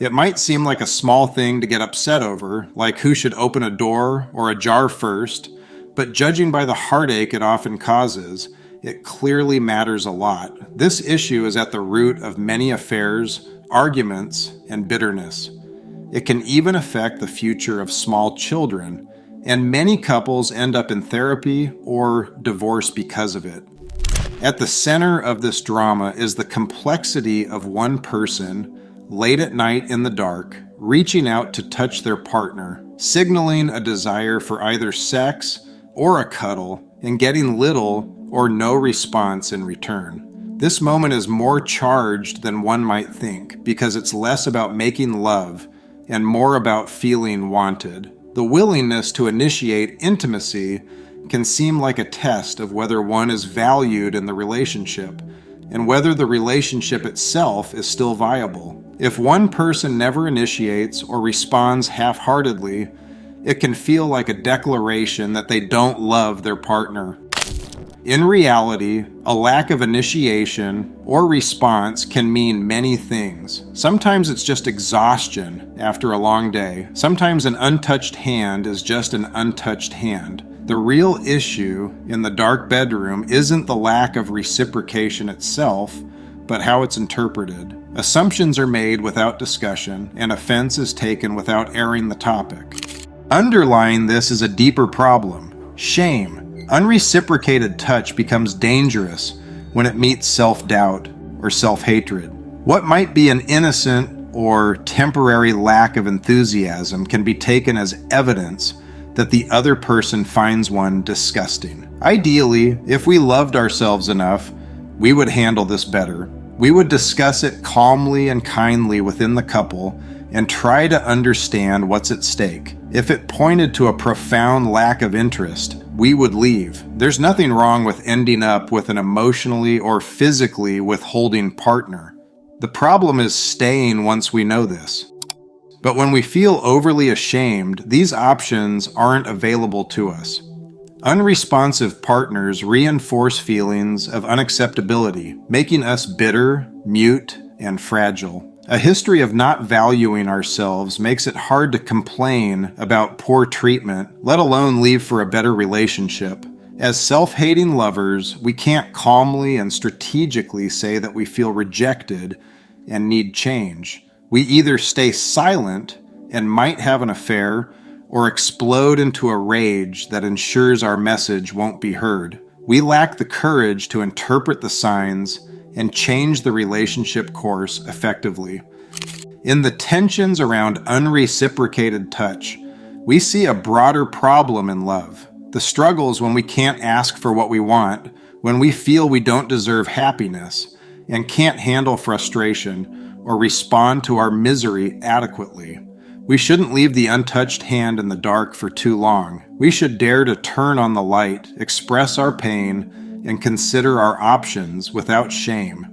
It might seem like a small thing to get upset over, like who should open a door or a jar first, but judging by the heartache it often causes, it clearly matters a lot. This issue is at the root of many affairs, arguments, and bitterness. It can even affect the future of small children, and many couples end up in therapy or divorce because of it. At the center of this drama is the complexity of one person, late at night in the dark, reaching out to touch their partner, signaling a desire for either sex or a cuddle, and getting little or no response in return. This moment is more charged than one might think because it's less about making love and more about feeling wanted. The willingness to initiate intimacy can seem like a test of whether one is valued in the relationship and whether the relationship itself is still viable. If one person never initiates or responds half-heartedly, it can feel like a declaration that they don't love their partner. In reality, a lack of initiation or response can mean many things. Sometimes it's just exhaustion after a long day. Sometimes an untouched hand is just an untouched hand. The real issue in the dark bedroom isn't the lack of reciprocation itself, but how it's interpreted. Assumptions are made without discussion, and offense is taken without airing the topic. Underlying this is a deeper problem: shame. Unreciprocated touch becomes dangerous when it meets self-doubt or self-hatred. What might be an innocent or temporary lack of enthusiasm can be taken as evidence that the other person finds one disgusting. Ideally, if we loved ourselves enough, we would handle this better. We would discuss it calmly and kindly within the couple and try to understand what's at stake. If it pointed to a profound lack of interest, we would leave. There's nothing wrong with ending up with an emotionally or physically withholding partner. The problem is staying once we know this. But when we feel overly ashamed, these options aren't available to us. Unresponsive partners reinforce feelings of unacceptability, making us bitter, mute, and fragile. A history of not valuing ourselves makes it hard to complain about poor treatment, let alone leave for a better relationship. As self-hating lovers, we can't calmly and strategically say that we feel rejected and need change. We either stay silent and might have an affair, or explode into a rage that ensures our message won't be heard. We lack the courage to interpret the signs and change the relationship course effectively. In the tensions around unreciprocated touch, we see a broader problem in love. The struggles when we can't ask for what we want, when we feel we don't deserve happiness, and can't handle frustration or respond to our misery adequately. We shouldn't leave the untouched hand in the dark for too long. We should dare to turn on the light, express our pain, and consider our options without shame.